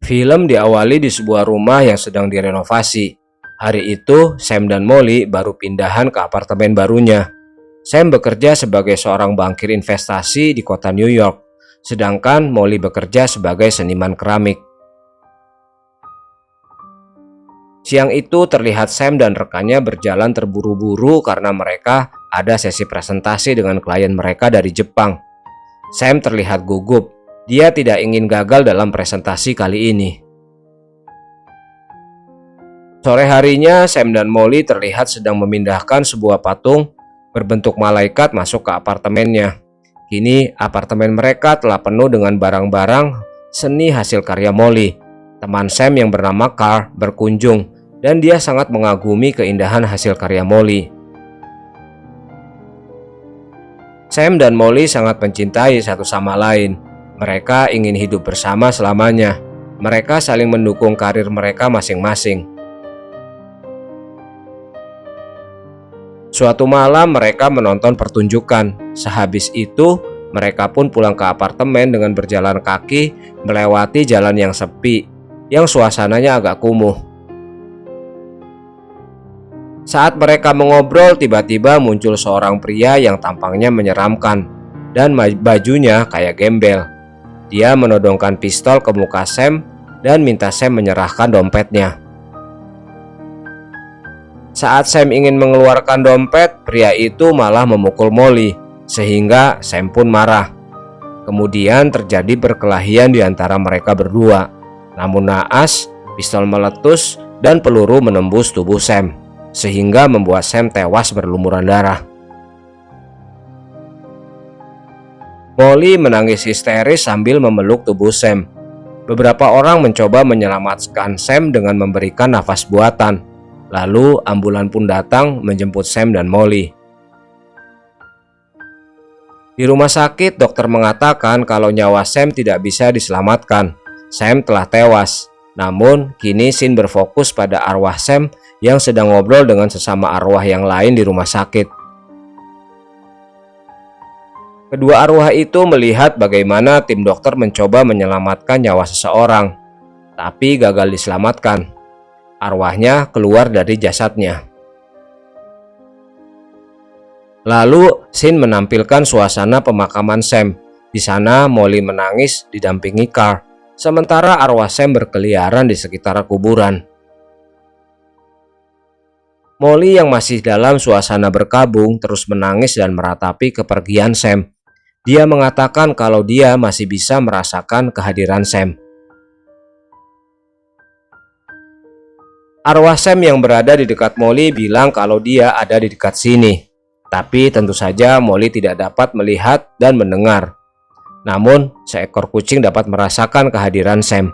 Film diawali di sebuah rumah yang sedang direnovasi. Hari itu, Sam dan Molly baru pindahan ke apartemen barunya. Sam bekerja sebagai seorang bankir investasi di kota New York, sedangkan Molly bekerja sebagai seniman keramik. Siang itu terlihat Sam dan rekannya berjalan terburu-buru karena mereka ada sesi presentasi dengan klien mereka dari Jepang. Sam terlihat gugup. Dia tidak ingin gagal dalam presentasi kali ini. Sore harinya, Sam dan Molly terlihat sedang memindahkan sebuah patung berbentuk malaikat masuk ke apartemennya. Kini, apartemen mereka telah penuh dengan barang-barang seni hasil karya Molly. Teman Sam yang bernama Carl berkunjung, dan dia sangat mengagumi keindahan hasil karya Molly. Sam dan Molly sangat mencintai satu sama lain. Mereka ingin hidup bersama selamanya. Mereka saling mendukung karir mereka masing-masing. Suatu malam mereka menonton pertunjukan. Sehabis itu, mereka pun pulang ke apartemen dengan berjalan kaki melewati jalan yang sepi, yang suasananya agak kumuh. Saat mereka mengobrol, tiba-tiba muncul seorang pria yang tampangnya menyeramkan dan bajunya kayak gembel. Dia menodongkan pistol ke muka Sam dan minta Sam menyerahkan dompetnya. Saat Sam ingin mengeluarkan dompet, pria itu malah memukul Molly, sehingga Sam pun marah. Kemudian terjadi perkelahian di antara mereka berdua. Namun naas, pistol meletus dan peluru menembus tubuh Sam, sehingga membuat Sam tewas berlumuran darah. Molly menangis histeris sambil memeluk tubuh Sam. Beberapa orang mencoba menyelamatkan Sam dengan memberikan nafas buatan. Lalu ambulan pun datang menjemput Sam dan Molly. Di rumah sakit, dokter mengatakan kalau nyawa Sam tidak bisa diselamatkan. Sam telah tewas. Namun, kini scene berfokus pada arwah Sam yang sedang ngobrol dengan sesama arwah yang lain di rumah sakit. Kedua arwah itu melihat bagaimana tim dokter mencoba menyelamatkan nyawa seseorang, tapi gagal diselamatkan. Arwahnya keluar dari jasadnya. Lalu, scene menampilkan suasana pemakaman Sam. Di sana, Molly menangis didampingi Carl, sementara arwah Sam berkeliaran di sekitar kuburan. Molly yang masih dalam suasana berkabung terus menangis dan meratapi kepergian Sam. Dia mengatakan kalau dia masih bisa merasakan kehadiran Sam. Arwah Sam yang berada di dekat Molly bilang kalau dia ada di dekat sini. Tapi tentu saja Molly tidak dapat melihat dan mendengar. Namun, seekor kucing dapat merasakan kehadiran Sam.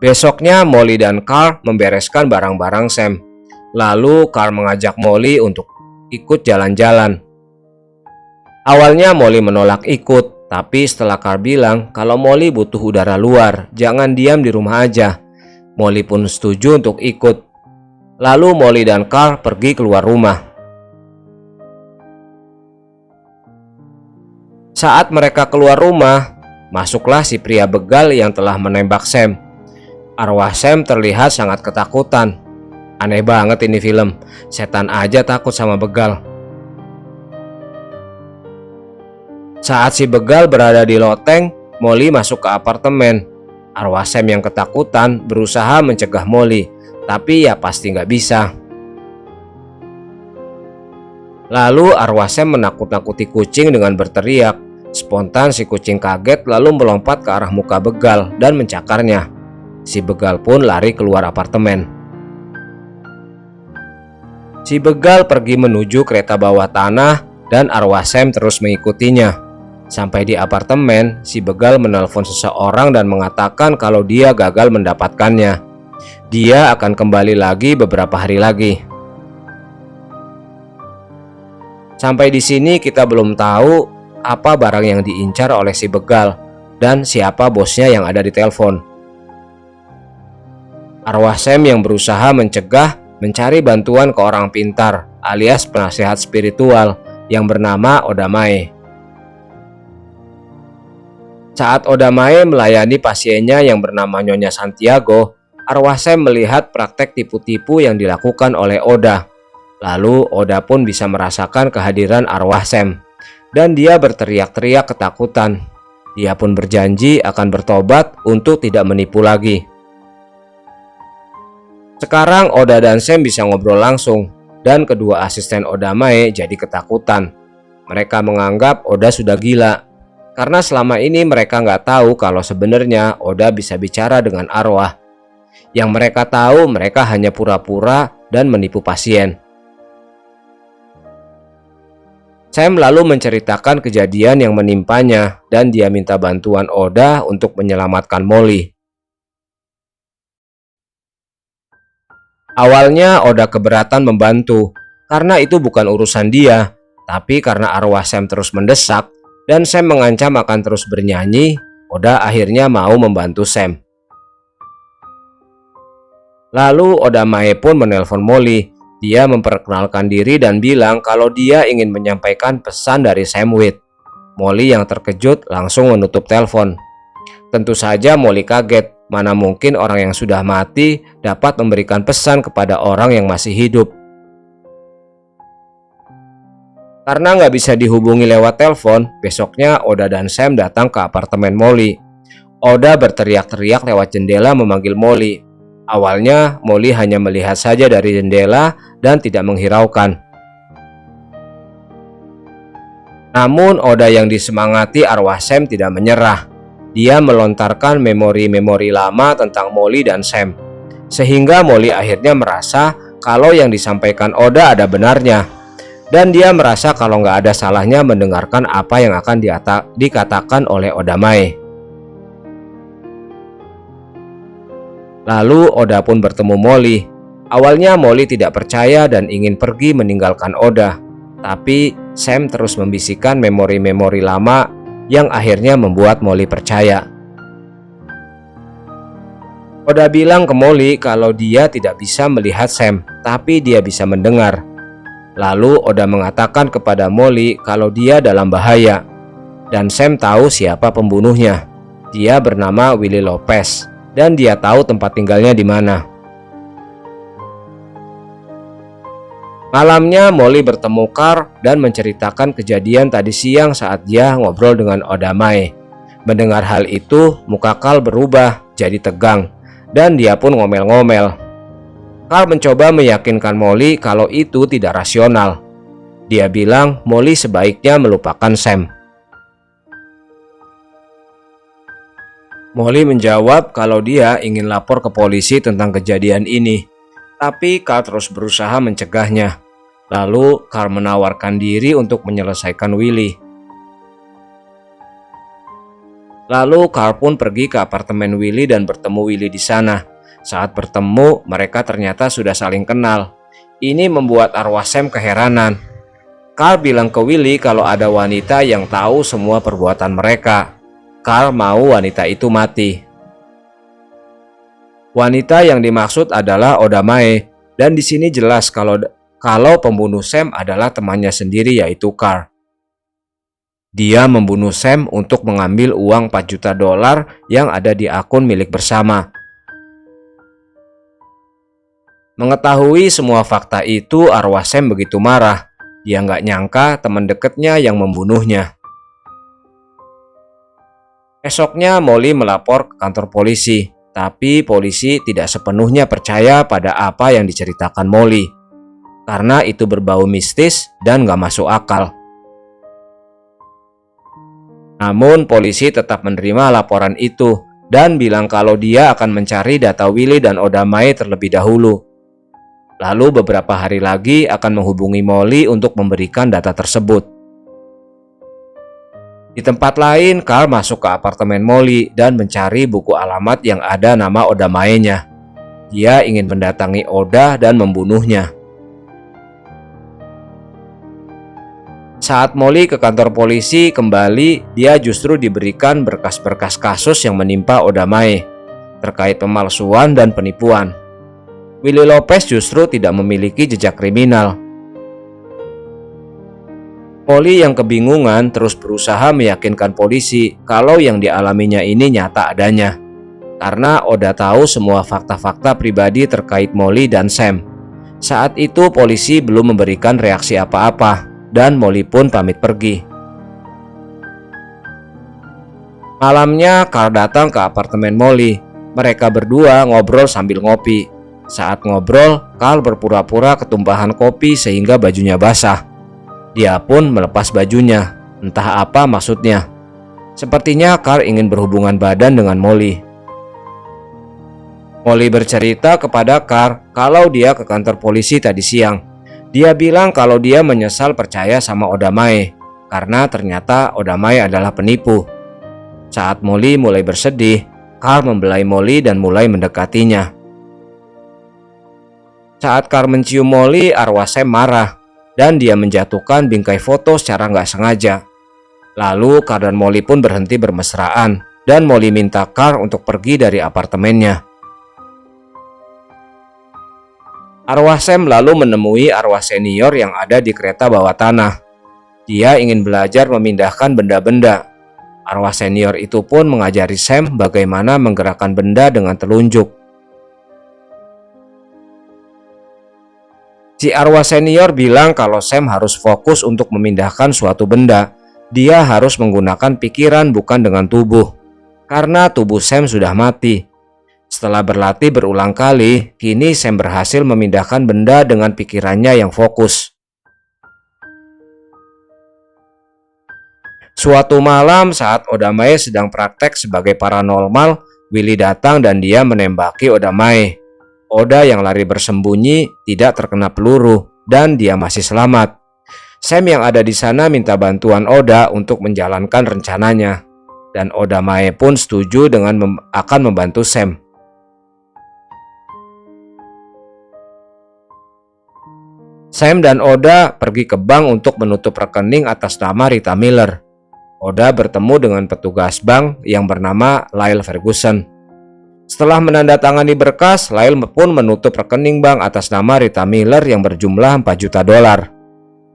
Besoknya, Molly dan Carl membereskan barang-barang Sam. Lalu, Carl mengajak Molly untuk ikut jalan-jalan. Awalnya Molly menolak ikut, tapi setelah Carl bilang kalau Molly butuh udara luar, jangan diam di rumah aja, Molly pun setuju untuk ikut. Lalu Molly dan Carl pergi keluar rumah. Saat mereka keluar rumah, masuklah si pria begal yang telah menembak Sam. Arwah Sam terlihat sangat ketakutan. Aneh banget ini film, setan aja takut sama begal. Saat si begal berada di loteng, Molly masuk ke apartemen. Arwah Sam yang ketakutan berusaha mencegah Molly, tapi ya pasti nggak bisa. Lalu arwah Sam menakut-nakuti kucing dengan berteriak. Spontan si kucing kaget lalu melompat ke arah muka begal dan mencakarnya. Si begal pun lari keluar apartemen. Si begal pergi menuju kereta bawah tanah dan arwah Sam terus mengikutinya. Sampai di apartemen, si begal menelpon seseorang dan mengatakan kalau dia gagal mendapatkannya. Dia akan kembali lagi beberapa hari lagi. Sampai di sini kita belum tahu apa barang yang diincar oleh si begal dan siapa bosnya yang ada di telepon. Arwah Sam yang berusaha mencari bantuan ke orang pintar alias penasihat spiritual yang bernama Odamae. Saat Oda Mae melayani pasiennya yang bernama Nyonya Santiago, arwah Sam melihat praktek tipu-tipu yang dilakukan oleh Oda. Lalu Oda pun bisa merasakan kehadiran arwah Sam, dan dia berteriak-teriak ketakutan. Dia pun berjanji akan bertobat untuk tidak menipu lagi. Sekarang Oda dan Sam bisa ngobrol langsung, dan kedua asisten Oda Mae jadi ketakutan. Mereka menganggap Oda sudah gila, karena selama ini mereka nggak tahu kalau sebenarnya Oda bisa bicara dengan arwah. Yang mereka tahu, mereka hanya pura-pura dan menipu pasien. Sam lalu menceritakan kejadian yang menimpanya dan dia minta bantuan Oda untuk menyelamatkan Molly. Awalnya Oda keberatan membantu karena itu bukan urusan dia, tapi karena arwah Sam terus mendesak dan Sam mengancam akan terus bernyanyi, Oda akhirnya mau membantu Sam. Lalu Oda Mae pun menelpon Molly. Dia memperkenalkan diri dan bilang kalau dia ingin menyampaikan pesan dari Sam Wade. Molly yang terkejut langsung menutup telepon. Tentu saja Molly kaget, mana mungkin orang yang sudah mati dapat memberikan pesan kepada orang yang masih hidup. Karena nggak bisa dihubungi lewat telepon, besoknya Oda dan Sam datang ke apartemen Molly. Oda berteriak-teriak lewat jendela memanggil Molly. Awalnya Molly hanya melihat saja dari jendela dan tidak menghiraukan. Namun Oda yang disemangati arwah Sam tidak menyerah. Dia melontarkan memori-memori lama tentang Molly dan Sam, sehingga Molly akhirnya merasa kalau yang disampaikan Oda ada benarnya. Dan dia merasa kalau nggak ada salahnya mendengarkan apa yang akan dikatakan oleh Oda Mae. Lalu Oda pun bertemu Molly. Awalnya Molly tidak percaya dan ingin pergi meninggalkan Oda. Tapi Sam terus membisikkan memori-memori lama yang akhirnya membuat Molly percaya. Oda bilang ke Molly kalau dia tidak bisa melihat Sam, tapi dia bisa mendengar. Lalu Oda mengatakan kepada Molly kalau dia dalam bahaya. Dan Sam tahu siapa pembunuhnya. Dia bernama Willie Lopez. Dan dia tahu tempat tinggalnya di mana. Malamnya Molly bertemu Carl dan menceritakan kejadian tadi siang saat dia ngobrol dengan Oda Mae. Mendengar hal itu, muka Carl berubah jadi tegang dan dia pun ngomel-ngomel. Carl mencoba meyakinkan Molly kalau itu tidak rasional. Dia bilang Molly sebaiknya melupakan Sam. Molly menjawab kalau dia ingin lapor ke polisi tentang kejadian ini, tapi Carl terus berusaha mencegahnya. Lalu Carl menawarkan diri untuk menyelesaikan Willie. Lalu Carl pun pergi ke apartemen Willie dan bertemu Willie di sana. Saat bertemu, mereka ternyata sudah saling kenal. Ini membuat arwah Sam keheranan. Carl bilang ke Willie kalau ada wanita yang tahu semua perbuatan mereka. Carl mau wanita itu mati. Wanita yang dimaksud adalah Oda Mae, dan di sini jelas kalau pembunuh Sam adalah temannya sendiri yaitu Carl. Dia membunuh Sam untuk mengambil uang 4 juta dolar yang ada di akun milik bersama. Mengetahui semua fakta itu, arwah Sam begitu marah. Dia nggak nyangka teman dekatnya yang membunuhnya. Esoknya Molly melapor ke kantor polisi, tapi polisi tidak sepenuhnya percaya pada apa yang diceritakan Molly, karena itu berbau mistis dan gak masuk akal. Namun polisi tetap menerima laporan itu dan bilang kalau dia akan mencari data Willie dan Oda Mae terlebih dahulu. Lalu beberapa hari lagi akan menghubungi Molly untuk memberikan data tersebut. Di tempat lain, Carl masuk ke apartemen Molly dan mencari buku alamat yang ada nama Oda Mae-nya. Dia ingin mendatangi Oda dan membunuhnya. Saat Molly ke kantor polisi kembali, dia justru diberikan berkas-berkas kasus yang menimpa Oda Mae terkait pemalsuan dan penipuan. Willie Lopez justru tidak memiliki jejak kriminal. Molly yang kebingungan terus berusaha meyakinkan polisi kalau yang dialaminya ini nyata adanya. Karena Oda tahu semua fakta-fakta pribadi terkait Molly dan Sam. Saat itu polisi belum memberikan reaksi apa-apa dan Molly pun pamit pergi. Malamnya Carl datang ke apartemen Molly. Mereka berdua ngobrol sambil ngopi. Saat ngobrol, Carl berpura-pura ketumpahan kopi sehingga bajunya basah. Dia pun melepas bajunya, entah apa maksudnya. Sepertinya Carl ingin berhubungan badan dengan Molly. Molly bercerita kepada Carl kalau dia ke kantor polisi tadi siang. Dia bilang kalau dia menyesal percaya sama Oda Mae, karena ternyata Oda Mae adalah penipu. Saat Molly mulai bersedih, Carl membelai Molly dan mulai mendekatinya. Saat Carl mencium Molly, arwah Sam marah dan dia menjatuhkan bingkai foto secara nggak sengaja. Lalu Carl dan Molly pun berhenti bermesraan dan Molly minta Carl untuk pergi dari apartemennya. Arwah Sam lalu menemui arwah senior yang ada di kereta bawah tanah. Dia ingin belajar memindahkan benda-benda. Arwah senior itu pun mengajari Sam bagaimana menggerakkan benda dengan telunjuk. Si arwah senior bilang kalau Sam harus fokus untuk memindahkan suatu benda. Dia harus menggunakan pikiran bukan dengan tubuh, karena tubuh Sam sudah mati. Setelah berlatih berulang kali, kini Sam berhasil memindahkan benda dengan pikirannya yang fokus. Suatu malam saat Oda Mae sedang praktek sebagai paranormal, Willy datang dan dia menembaki Oda Mae. Oda yang lari bersembunyi tidak terkena peluru dan dia masih selamat. Sam yang ada di sana minta bantuan Oda untuk menjalankan rencananya. Dan Oda Mae pun setuju dengan akan membantu Sam. Sam dan Oda pergi ke bank untuk menutup rekening atas nama Rita Miller. Oda bertemu dengan petugas bank yang bernama Lyle Ferguson. Setelah menandatangani berkas, Lyle pun menutup rekening bank atas nama Rita Miller yang berjumlah 4 juta dolar.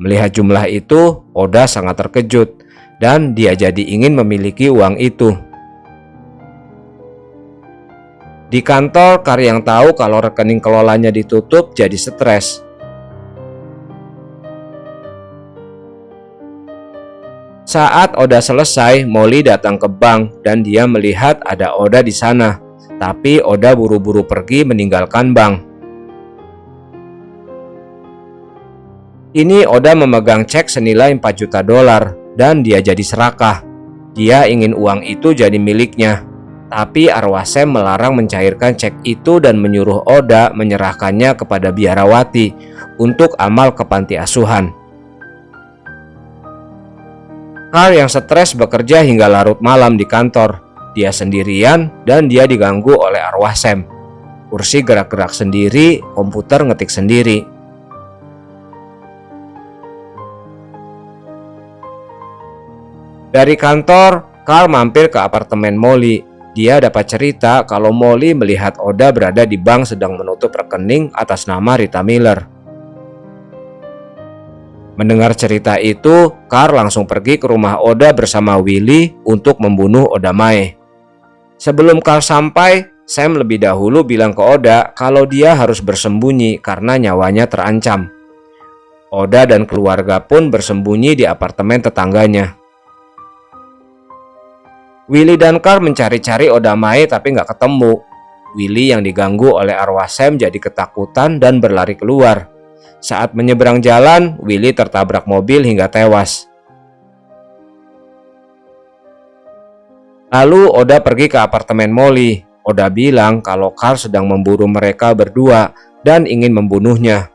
Melihat jumlah itu, Oda sangat terkejut dan dia jadi ingin memiliki uang itu. Di kantor, Carl yang tahu kalau rekening kelolanya ditutup jadi stres. Saat Oda selesai, Molly datang ke bank dan dia melihat ada Oda di sana. Tapi Oda buru-buru pergi meninggalkan bank. Ini Oda memegang cek senilai 4 juta dolar dan dia jadi serakah. Dia ingin uang itu jadi miliknya. Tapi arwah Sam melarang mencairkan cek itu dan menyuruh Oda menyerahkannya kepada biarawati untuk amal ke panti asuhan. Carl yang stres bekerja hingga larut malam di kantor. Dia sendirian dan dia diganggu oleh arwah Sam. Kursi gerak-gerak sendiri, komputer ngetik sendiri. Dari kantor, Carl mampir ke apartemen Molly. Dia dapat cerita kalau Molly melihat Oda berada di bank sedang menutup rekening atas nama Rita Miller. Mendengar cerita itu, Carl langsung pergi ke rumah Oda bersama Willy untuk membunuh Oda Mae. Sebelum Carl sampai, Sam lebih dahulu bilang ke Oda kalau dia harus bersembunyi karena nyawanya terancam. Oda dan keluarga pun bersembunyi di apartemen tetangganya. Willy dan Carl mencari-cari Oda Mae tapi nggak ketemu. Willy yang diganggu oleh arwah Sam jadi ketakutan dan berlari keluar. Saat menyeberang jalan, Willy tertabrak mobil hingga tewas. Lalu Oda pergi ke apartemen Molly. Oda bilang kalau Carl sedang memburu mereka berdua dan ingin membunuhnya.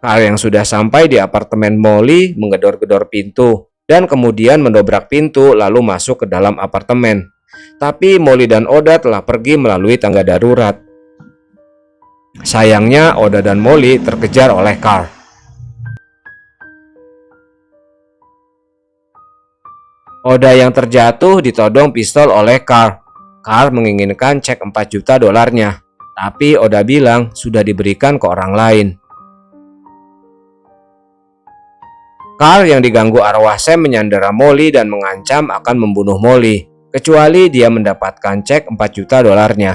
Carl yang sudah sampai di apartemen Molly menggedor-gedor pintu dan kemudian mendobrak pintu lalu masuk ke dalam apartemen. Tapi Molly dan Oda telah pergi melalui tangga darurat. Sayangnya Oda dan Molly terkejar oleh Carl. Oda yang terjatuh ditodong pistol oleh Carl. Carl menginginkan cek 4 juta dolarnya, tapi Oda bilang sudah diberikan ke orang lain. Carl yang diganggu arwah Sam menyandera Molly dan mengancam akan membunuh Molly, kecuali dia mendapatkan cek 4 juta dolarnya.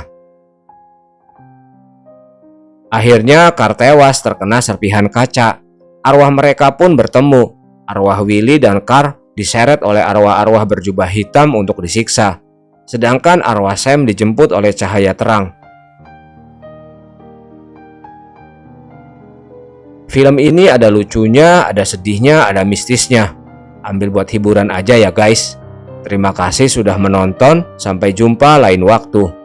Akhirnya Carl tewas terkena serpihan kaca. Arwah mereka pun bertemu. Arwah Willy dan Carl diseret oleh arwah-arwah berjubah hitam untuk disiksa, sedangkan arwah Sam dijemput oleh cahaya terang. Film ini ada lucunya, ada sedihnya, ada mistisnya. Ambil buat hiburan aja ya guys. Terima kasih sudah menonton, sampai jumpa lain waktu.